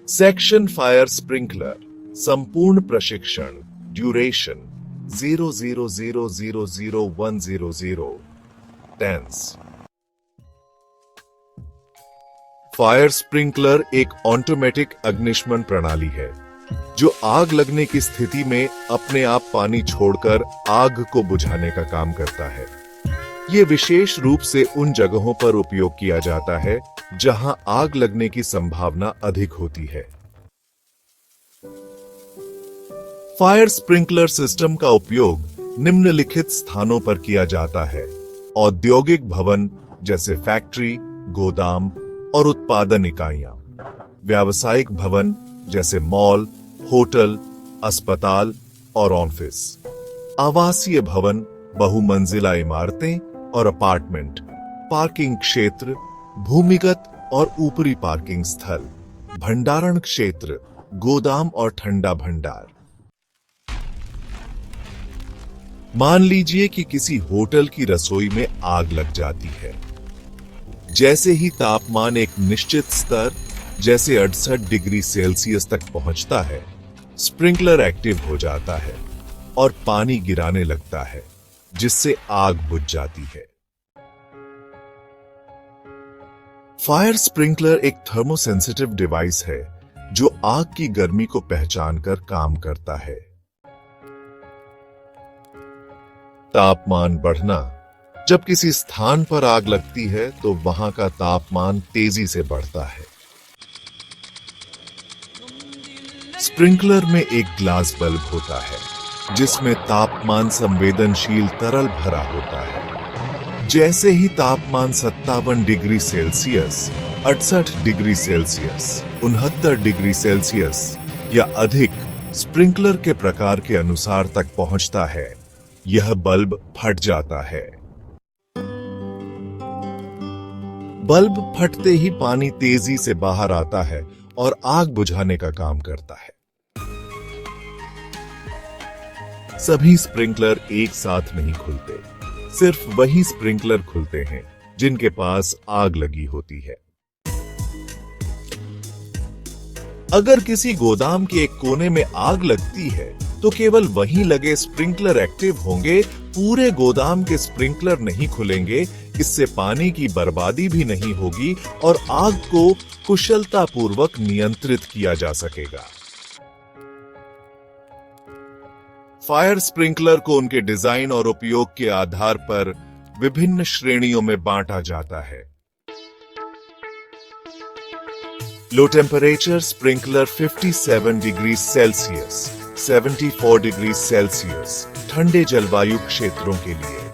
Section fire sprinkler संपूर्ण प्रशिक्षण duration 00000100 tense. Fire sprinkler एक ऑटोमेटिक अग्निशमन प्रणाली है जो आग लगने की स्थिति में अपने आप पानी छोड़कर आग को बुझाने का काम करता है। यह विशेष रूप से उन जगहों पर उपयोग किया जाता है जहां आग लगने की संभावना अधिक होती है। फायर स्प्रिंकलर सिस्टम का उपयोग निम्नलिखित स्थानों पर किया जाता है: औद्योगिक भवन जैसे फैक्ट्री, गोदाम और उत्पादन इकाइयां, व्यावसायिक भवन जैसे मॉल, होटल, अस्पताल और ऑफिस, आवासीय भवन, बहुमंजिला इमारतें और अपार्टमेंट, पार्किंग क्षेत्र, भूमिगत और ऊपरी पार्किंग स्थल, भंडारण क्षेत्र, गोदाम और ठंडा भंडार। मान लीजिए कि किसी होटल की रसोई में आग लग जाती है। जैसे ही तापमान एक निश्चित स्तर जैसे 68 डिग्री सेल्सियस तक पहुंचता है, स्प्रिंकलर एक्टिव हो जाता है और पानी गिराने लगता है, जिससे आग बुझ जाती है। फायर स्प्रिंकलर एक थर्मोसेंसिटिव डिवाइस है जो आग की गर्मी को पहचानकर काम करता है। तापमान बढ़ना: जब किसी स्थान पर आग लगती है तो वहां का तापमान तेजी से बढ़ता है। स्प्रिंकलर में एक ग्लास बल्ब होता है जिसमें तापमान संवेदनशील तरल भरा होता है। जैसे ही तापमान 57 degree Celsius, 68 degree Celsius, 69 degree Celsius या अधिक स्प्रिंकलर के प्रकार के अनुसार तक पहुंचता है, यह बल्ब फट जाता है। बल्ब फटते ही पानी तेजी से बाहर आता है और आग बुझाने का काम करता है। सभी स्प्रिंकलर एक साथ नहीं खुलते, सिर्फ वही स्प्रिंकलर खुलते हैं जिनके पास आग लगी होती है। अगर किसी गोदाम के एक कोने में आग लगती है तो केवल वहीं लगे स्प्रिंकलर एक्टिव होंगे, पूरे गोदाम के स्प्रिंकलर नहीं खुलेंगे। इससे पानी की बर्बादी भी नहीं होगी और आग को कुशलतापूर्वक नियंत्रित किया जा सकेगा। फायर स्प्रिंकलर को उनके डिजाइन और उपयोग के आधार पर विभिन्न श्रेणियों में बांटा जाता है। Low temperature sprinkler 57 degree Celsius, 74 degree Celsius ठंडे जलवायु क्षेत्रों के लिए।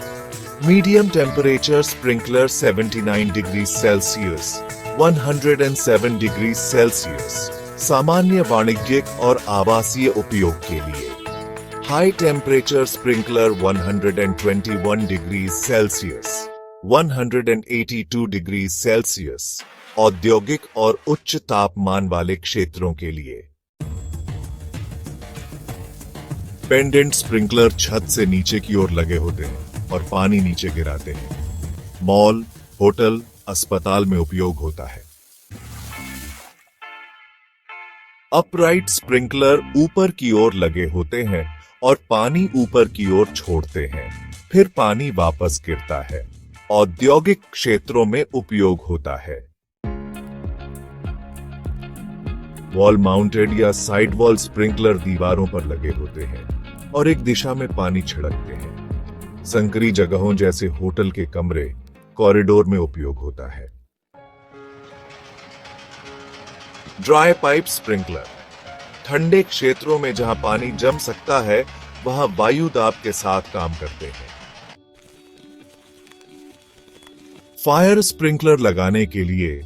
Medium temperature sprinkler 79 degree Celsius, 107 degree Celsius सामान्य वाणिज्यिक और आवासीय उपयोग के लिए। High temperature sprinkler 121 degree Celsius, 182 degree Celsius औद्योगिक और उच्च तापमान वाले क्षेत्रों के लिए। पेंडेंट स्प्रिंकलर छत से नीचे की ओर लगे होते हैं और पानी नीचे गिराते हैं। मॉल, होटल, अस्पताल में उपयोग होता है। अपराइट स्प्रिंकलर ऊपर की ओर लगे होते हैं और पानी ऊपर की ओर छोड़ते हैं, फिर पानी वापस गिरता है। औद्योगिक क्षेत्रों में उपयोग होता है। वॉल माउंटेड या साइड वॉल स्प्रिंकलर दीवारों पर लगे होते हैं और एक दिशा में पानी छिड़कते हैं। संकरी जगहों जैसे होटल के कमरे, कॉरिडोर में उपयोग होता है। ड्राई पाइप स्प्रिंकलर ठंडे क्षेत्रों में जहां पानी जम सकता है वहां वायु दाब के साथ काम करते हैं। फायर स्प्रिंकलर लगाने के लिए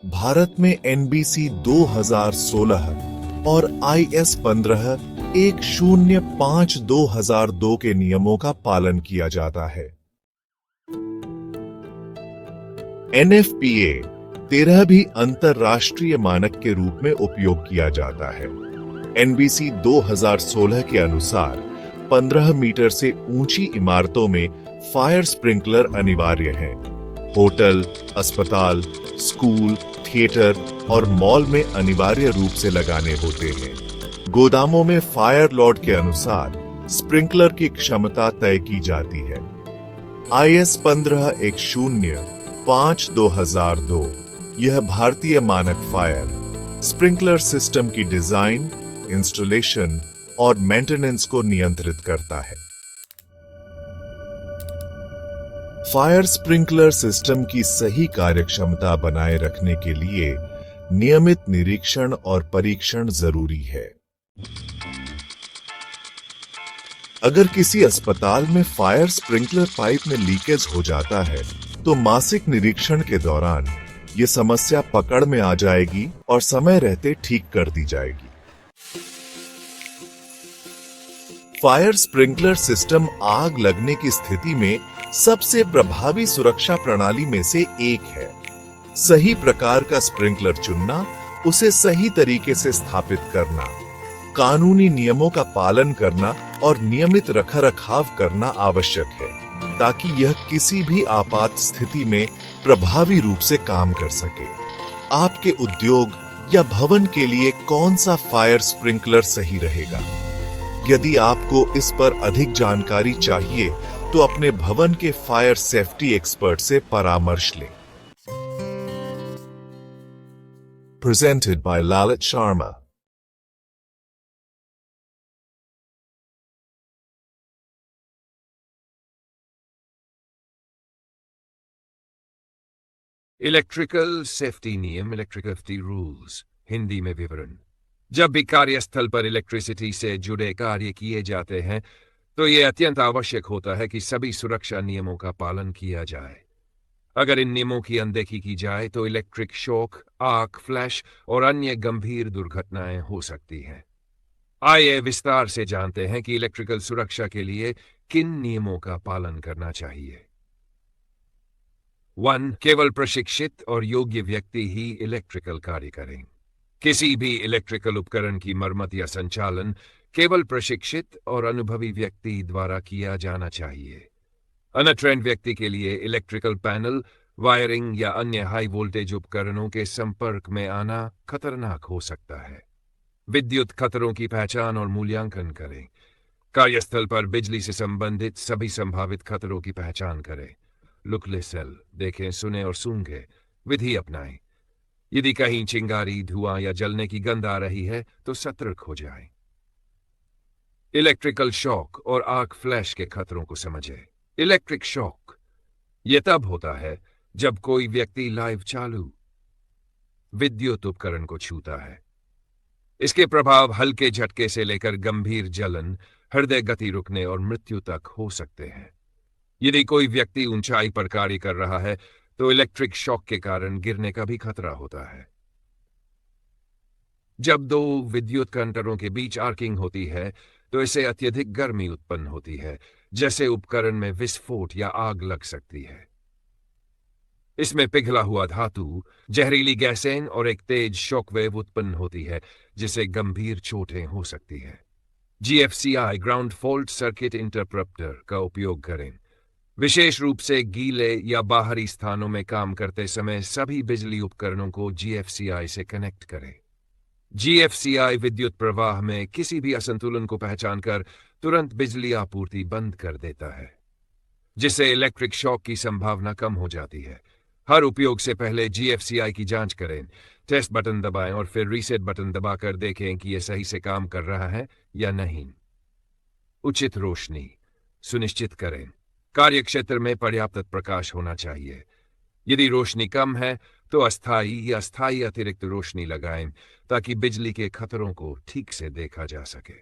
भारत में NBC 2016 और IS 15-1052 के नियमों का पालन किया जाता है। NFPA 13 भी अंतरराष्ट्रीय मानक के रूप में उपयोग किया जाता है। NBC 2016 के अनुसार 15 मीटर से ऊंची इमारतों में फायर स्प्रिंकलर अनिवार्य हैं। होटल, अस्पताल, स्कूल, थिएटर और मॉल में अनिवार्य रूप से लगाने होते हैं। गोदामों में फायर लॉर्ड के अनुसार स्प्रिंकलर की क्षमता तय की जाती है। IS 1510-5/2002 यह भारतीय मानक फायर स्प्रिंकलर सिस्टम की डिजाइन, इंस्टॉलेशन और मेंटेनेंस को नियंत्रित करता है। फायर स्प्रिंकलर सिस्टम की सही कार्यक्षमता बनाए रखने के लिए नियमित निरीक्षण और परीक्षण जरूरी है। अगर किसी अस्पताल में फायर स्प्रिंकलर पाइप में लीकेज हो जाता है, तो मासिक निरीक्षण के दौरान ये समस्या पकड़ में आ जाएगी और समय रहते ठीक कर दी जाएगी। फायर स्प्रिंकलर सिस्टम आग लगने की स्थिति में सबसे प्रभावी सुरक्षा प्रणाली में से एक है। सही प्रकार का स्प्रिंकलर चुनना, उसे सही तरीके से स्थापित करना, कानूनी नियमों का पालन करना और नियमित रखरखाव करना आवश्यक है, ताकि यह किसी भी आपात स्थिति में प्रभावी रूप से काम कर सके। आपके उद्योग या भवन के लिए कौन सा फायर स्प्रिंकलर सही रहेगा? यदि आपको इस पर अधिक जानकारी चाहिए, तो अपने भवन के फायर सेफ्टी एक्सपर्ट से परामर्श लें। Presented by Lalit Sharma. Electrical safety नियम, इलेक्ट्रिकल सेफ्टी रूल्स, हिंदी में विवरण। जब भी कार्यस्थल पर इलेक्ट्रिसिटी से जुड़े कार्य किए जाते हैं, तो यह अत्यंत आवश्यक होता है कि सभी सुरक्षा नियमों का पालन किया जाए। अगर इन नियमों की अनदेखी की जाए तो इलेक्ट्रिक शॉक, आग, फ्लैश और अन्य गंभीर दुर्घटनाएं हो सकती हैं। आइए विस्तार से जानते हैं कि इलेक्ट्रिकल सुरक्षा के लिए किन नियमों का पालन करना चाहिए। 1. केवल प्रशिक्षित और योग्य व्यक्ति ही इलेक्ट्रिकल कार्य करें। किसी भी इलेक्ट्रिकल उपकरण की मरम्मत या संचालन केवल प्रशिक्षित और अनुभवी व्यक्ति द्वारा किया जाना चाहिए। अनट्रेन्ड व्यक्ति के लिए इलेक्ट्रिकल पैनल, वायरिंग या अन्य हाई वोल्टेज उपकरणों के संपर्क में आना खतरनाक हो सकता है। विद्युत खतरों की पहचान और मूल्यांकन करें। कार्यस्थल पर बिजली से संबंधित सभी संभावित खतरों की पहचान करें। लुकले सेल देखें, सुने और सूंघें, विधि अपनाएं। यदि कहीं चिंगारी, धुआं या जलने की गंध आ रही है तो सतर्क हो जाएं। इलेक्ट्रिकल शॉक और आग फ्लैश के खतरों को समझें। इलेक्ट्रिक शॉक यह तब होता है जब कोई व्यक्ति लाइव चालू विद्युत उपकरण को छूता है। इसके प्रभाव हल्के झटके से लेकर गंभीर जलन, हृदय गति रुकने और मृत्यु तक हो सकते हैं। यदि कोई व्यक्ति ऊंचाई पर कार्य कर रहा है तो इलेक्ट्रिक शॉक के कारण गिरने का भी खतरा होता है। जब दो विद्युत कंडक्टरों के बीच आर्किंग होती है तो इससे अत्यधिक गर्मी उत्पन्न होती है, जैसे उपकरण में विस्फोट या आग लग सकती है। इसमें पिघला हुआ धातु, जहरीली गैसें और एक तेज शॉकवेव उत्पन्न होती है, जिससे गंभीर चोटें हो सकती है। GFCI ground fault circuit interpreter का उपयोग करें। विशेष रूप से गीले या बाहरी स्थानों में काम करते समय सभी बिजली उपकरणों को GFCI से कनेक्ट करें। GFCI विद्युत प्रवाह में किसी भी असंतुलन को पहचानकर तुरंत बिजली आपूर्ति बंद कर देता है, जिससे इलेक्ट्रिक शॉक की संभावना कम हो जाती है। हर उपयोग से पहले GFCI की जांच करें, टेस्ट बटन दबाएं और फिर रीसेट बटन दबाकर देखें कि यह सही से काम कर रहा है या नहीं। उचित रोशनी सुनिश्चित करें। कार्यक्षेत्र में पर्याप्त प्रकाश होना चाहिए। यदि रोशनी कम है तो अस्थायी या स्थायी अतिरिक्त रोशनी लगाएं, ताकि बिजली के खतरों को ठीक से देखा जा सके।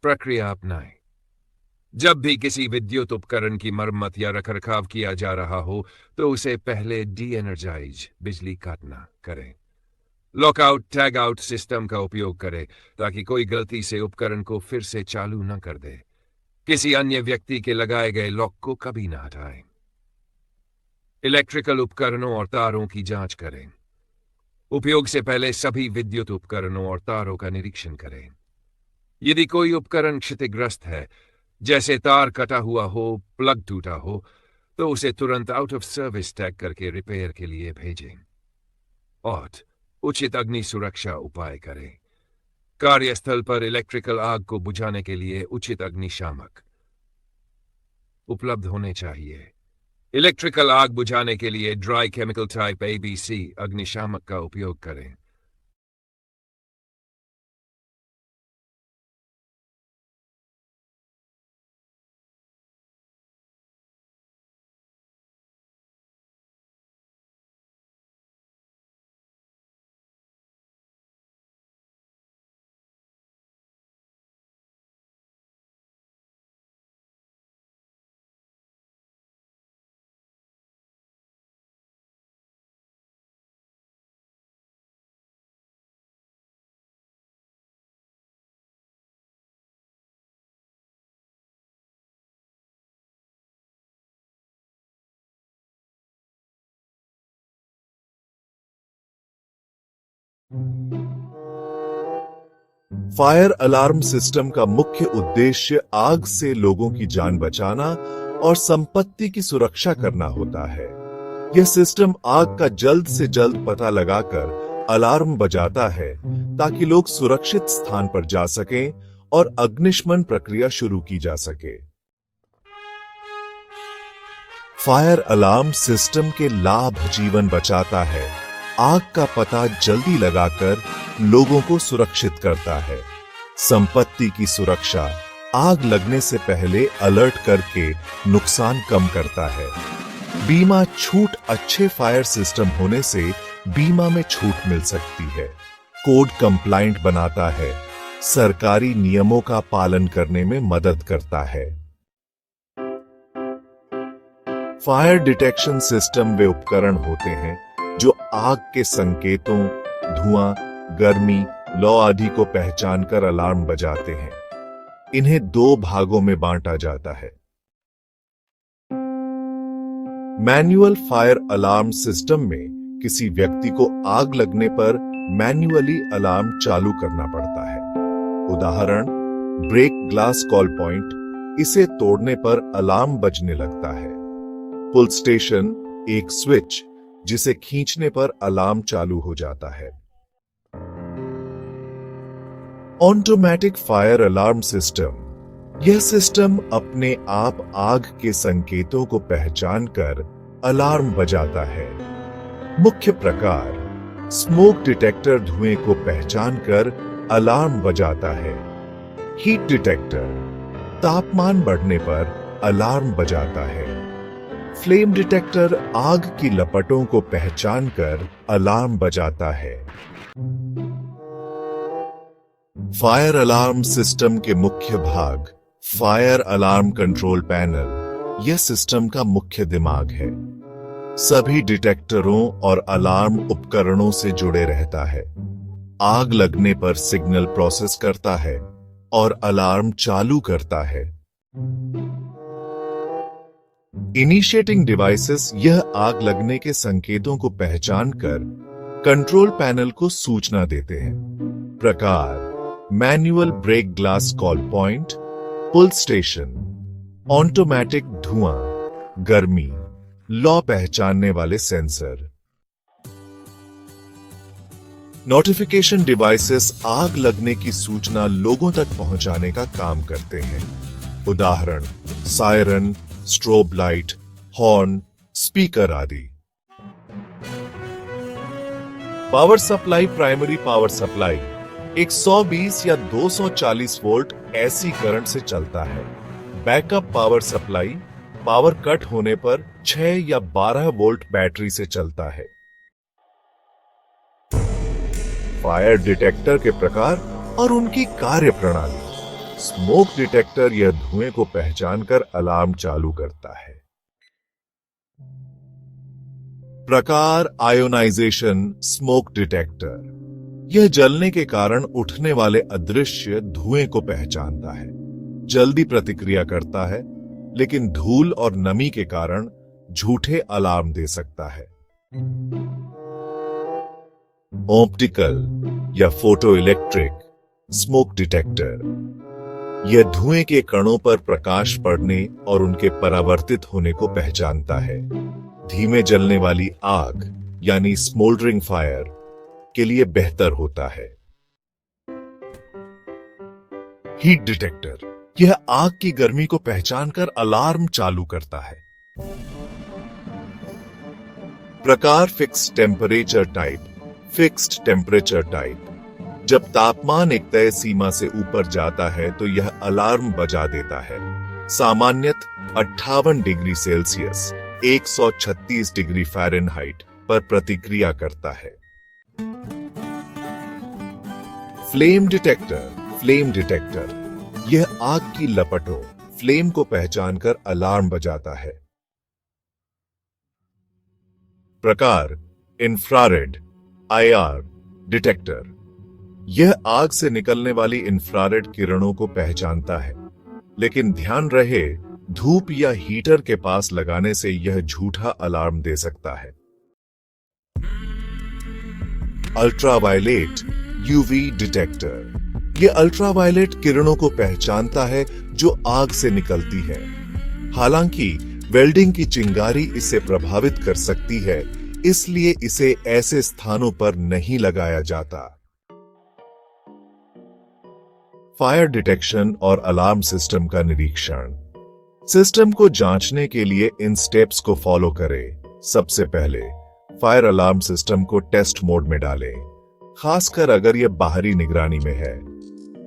प्रक्रिया अपनाएं। जब भी किसी विद्युत उपकरण की मरम्मत या रखरखाव किया जा रहा हो तो उसे पहले डी एनर्जाइज बिजली काटना करें। लॉकआउट टैग आउट सिस्टम का उपयोग करें ताकि कोई गलती से उपकरण को फिर से चालू न कर दे। किसी अन्य व्यक्ति के लगाए गए लॉक को कभी न हटाएं। इलेक्ट्रिकल उपकरणों और तारों की जांच करें। उपयोग से पहले सभी विद्युत उपकरणों और तारों का निरीक्षण करें। यदि कोई उपकरण क्षतिग्रस्त है जैसे तार कटा हुआ हो, प्लग टूटा हो, तो उसे तुरंत आउट ऑफ सर्विस टैग करके रिपेयर के लिए भेजें। और उचित अग्नि सुरक्षा उपाय करें। कार्यस्थल पर इलेक्ट्रिकल आग को बुझाने के लिए उचित अग्निशामक उपलब्ध होने चाहिए। इलेक्ट्रिकल आग बुझाने के लिए ड्राई केमिकल टाइप ABC अग्निशामक का उपयोग करें। फायर अलार्म सिस्टम का मुख्य उद्देश्य आग से लोगों की जान बचाना और संपत्ति की सुरक्षा करना होता है। यह सिस्टम आग का जल्द से जल्द पता लगाकर अलार्म बजाता है ताकि लोग सुरक्षित स्थान पर जा सकें और अग्निशमन प्रक्रिया शुरू की जा सके। फायर अलार्म सिस्टम के लाभ जीवन बचाता है, आग का पता जल्दी लगाकर लोगों को सुरक्षित करता है, संपत्ति की सुरक्षा, आग लगने से पहले अलर्ट करके नुकसान कम करता है। बीमा छूट, अच्छे फायर सिस्टम होने से बीमा में छूट मिल सकती है। कोड कंप्लायंट बनाता है, सरकारी नियमों का पालन करने में मदद करता है। फायर डिटेक्शन सिस्टम वे उपकरण होते हैं जो आग के संकेतों, धुआं, गर्मी, लौ आदि को पहचानकर अलार्म बजाते हैं। इन्हें दो भागों में बांटा जाता है। मैन्युअल फायर अलार्म सिस्टम में किसी व्यक्ति को आग लगने पर मैन्युअली अलार्म चालू करना पड़ता है। उदाहरण, ब्रेक ग्लास कॉल पॉइंट, इसे तोड़ने पर अलार्म बजने लगता है। पुल स्टेशन, एक स्विच जिसे खींचने पर अलार्म चालू हो जाता है। ऑटोमेटिक फायर अलार्म सिस्टम, यह सिस्टम अपने आप आग के संकेतों को पहचानकर अलार्म बजाता है। मुख्य प्रकार, स्मोक डिटेक्टर धुएं को पहचानकर अलार्म बजाता है। हीट डिटेक्टर, तापमान बढ़ने पर अलार्म बजाता है। फ्लेम डिटेक्टर आग की लपटों को पहचानकर अलार्म बजाता है। फायर अलार्म सिस्टम के मुख्य भाग, फायर अलार्म कंट्रोल पैनल, यह सिस्टम का मुख्य दिमाग है। सभी डिटेक्टरों और अलार्म उपकरणों से जुड़े रहता है। आग लगने पर सिग्नल प्रोसेस करता है और अलार्म चालू करता है। इनिशिएटिंग डिवाइसेस, यह आग लगने के संकेतों को पहचानकर कंट्रोल पैनल को सूचना देते हैं। प्रकार, manual break glass call point, pull station, automatic धुआं, गर्मी, लौ पहचानने वाले सेंसर। नोटिफिकेशन डिवाइसेस आग लगने की सूचना लोगों तक पहुंचाने का काम करते हैं। उदाहरण, siren, strobe light, horn, speaker आदि। Power supply, primary power supply 120 या 240 वोल्ट एसी करंट से चलता है। Backup power supply power cut होने पर 6 या 12 वोल्ट बैटरी से चलता है। फायर डिटेक्टर के प्रकार और उनकी कार्य प्रणाली। स्मोक डिटेक्टर यह धुएं को पहचानकर अलार्म चालू करता है। प्रकार, आयोनाइजेशन स्मोक डिटेक्टर, यह जलने के कारण उठने वाले अदृश्य धुएं को पहचानता है। जल्दी प्रतिक्रिया करता है, लेकिन धूल और नमी के कारण झूठे अलार्म दे सकता है। ऑप्टिकल या फोटो इलेक्ट्रिक स्मोक डिटेक्टर, यह धुएं के कणों पर प्रकाश पड़ने और उनके परावर्तित होने को पहचानता है। धीमे जलने वाली आग यानी स्मोल्डरिंग फायर के लिए बेहतर होता है। हीट डिटेक्टर यह आग की गर्मी को पहचानकर अलार्म चालू करता है। प्रकार fixed temperature type. Fixed temperature type जब तापमान एक तय सीमा से ऊपर जाता है तो यह अलार्म बजा देता है। सामान्यत 58 डिग्री सेल्सियस 136 डिग्री फ़ारेनहाइट पर प्रतिक्रिया करता है। Flame detector. फ्लेम डिटेक्टर यह आग की लपटों फ्लेम को पहचानकर अलार्म बजाता है। प्रकार इंफ्रारेड IR डिटेक्टर यह आग से निकलने वाली इंफ्रारेड किरणों को पहचानता है, लेकिन ध्यान रहे धूप या हीटर के पास लगाने से यह झूठा अलार्म दे सकता है। अल्ट्रावायलेट UV डिटेक्टर यह अल्ट्रावायलेट किरणों को पहचानता है जो आग से निकलती है। हालांकि वेल्डिंग की चिंगारी इसे प्रभावित कर सकती है, इसलिए इसे ऐसे स्थानों पर नहीं लगाया जाता। फायर डिटेक्शन और अलार्म सिस्टम का निरीक्षण। सिस्टम को जांचने के लिए इन स्टेप्स को फॉलो करें। सबसे पहले फायर अलार्म सिस्टम को टेस्ट मोड में डालें, खासकर अगर यह बाहरी निगरानी में है।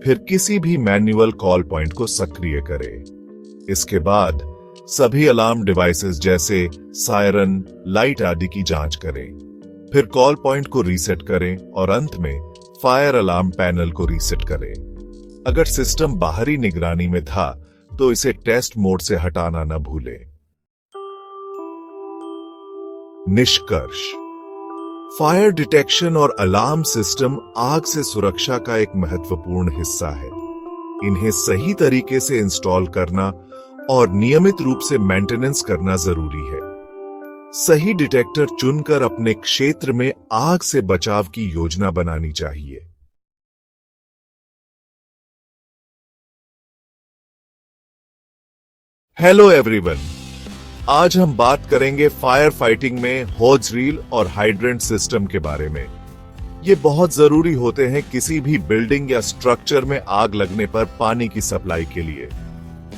फिर किसी भी मैन्युअल कॉल पॉइंट को सक्रिय करें। इसके बाद सभी अलार्म डिवाइसेस जैसे सायरन, लाइट आदि की जांच करें। फिर कॉल पॉइंट को रीसेट करें और अंत में फायर अलार्म पैनल को रीसेट करें। अगर सिस्टम बाहरी निगरानी में था तो इसे टेस्ट मोड से हटाना न भूलें। निष्कर्ष। फायर डिटेक्शन और अलार्म सिस्टम आग से सुरक्षा का एक महत्वपूर्ण हिस्सा है। इन्हें सही तरीके से इंस्टॉल करना और नियमित रूप से मेंटेनेंस करना जरूरी है। सही डिटेक्टर चुनकर अपने क्षेत्र में आग से बचाव की योजना बनानी चाहिए। हेलो एवरीवन, आज हम बात करेंगे फायर फाइटिंग में होज रील और हाइड्रेंट सिस्टम के बारे में। ये बहुत जरूरी होते हैं किसी भी बिल्डिंग या स्ट्रक्चर में आग लगने पर पानी की सप्लाई के लिए।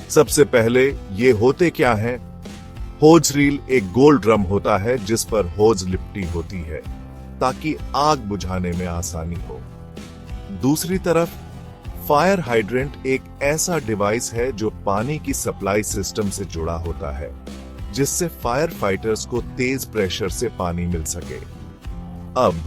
सबसे पहले ये होते क्या हैं? होज रील एक गोल ड्रम होता है जिस पर होज लिपटी होती है ताकि आग बुझाने में आसानी हो। दूसरी तरफ फायर हाइड्रेंट एक ऐसा डिवाइस है जो पानी की सप्लाई सिस्टम से जुड़ा होता है, जिससे फायर फाइटर्स को तेज प्रेशर से पानी मिल सके। अब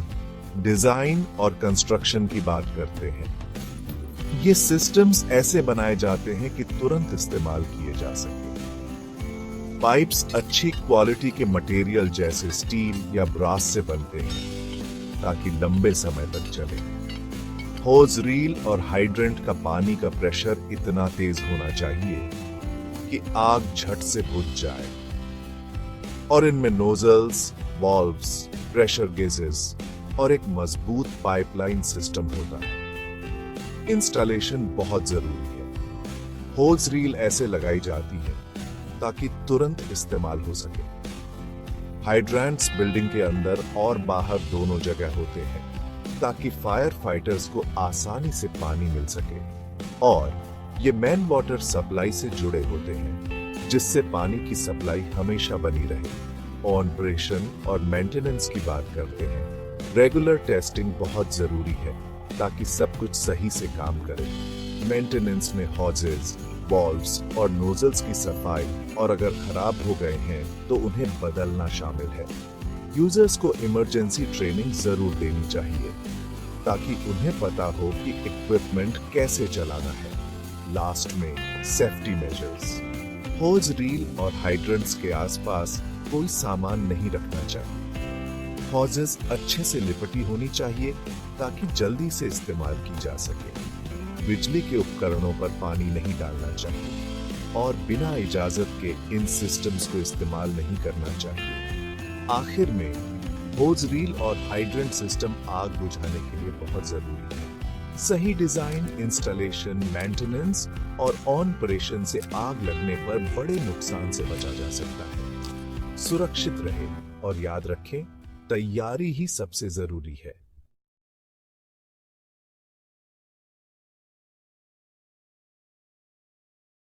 डिजाइन और कंस्ट्रक्शन की बात करते हैं। ये सिस्टम्स ऐसे बनाए जाते हैं कि तुरंत इस्तेमाल किए जा सके। पाइप्स अच्छी क्वालिटी के मटेरियल जैसे स्टील या ब्रास से बनते हैं ताकि लंबे समय तक चले। होज रील और हाइड्रेंट का पानी का प्रेशर इतना तेज होना चाहिए कि आग झट से बुझ जाए। और इनमें नोजल्स, वाल्व्स, प्रेशर गेजेस और एक मजबूत पाइपलाइन सिस्टम होता है। इंस्टॉलेशन बहुत जरूरी है। होज रील ऐसे लगाई जाती है ताकि तुरंत इस्तेमाल हो सके। हाइड्रेंट्स बिल्डिंग के अंदर और बाहर दोनों जगह होते हैं ताकि फायर फाइटर्स को आसानी से पानी मिल सके। और ये मेन वाटर सप्लाई से जुड़े होते हैं, जिससे पानी की सप्लाई हमेशा बनी रहे। ऑपरेशन और मेंटेनेंस की बात करते हैं। रेगुलर टेस्टिंग बहुत जरूरी है ताकि सब कुछ सही से काम करे। मेंटेनेंस में हॉजेस, वाल्व्स और नोजल्स की सफाई और अगर खराब हो गए हैं तो उन्हें बदलना शामिल है। यूजर्स को इमरजेंसी ट्रेनिंग जरूर देनी चाहिए ताकि उन्हें पता हो कि इक्विपमेंट कैसे चलाना है। लास्ट में सेफ्टी मेजर्स। होज रील और हाइड्रेंट्स के आसपास कोई सामान नहीं रखना चाहिए। हॉजेस अच्छे से लिपटी होनी चाहिए ताकि जल्दी से इस्तेमाल की जा सके। बिजली के उपकरणों पर पानी नहीं डालना चाहिए और बिना इजाजत के इन सिस्टम्स को इस्तेमाल नहीं करना चाहिए। आखिर में होज रील और हाइड्रेंट सिस्टम आग बुझाने के लिए बहुत जरूरी है। सही डिजाइन, इंस्टॉलेशन, मेंटेनेंस और ऑपरेशन से आग लगने पर बड़े नुकसान से बचा जा सकता है। सुरक्षित रहें और याद रखें, तैयारी ही सबसे जरूरी है।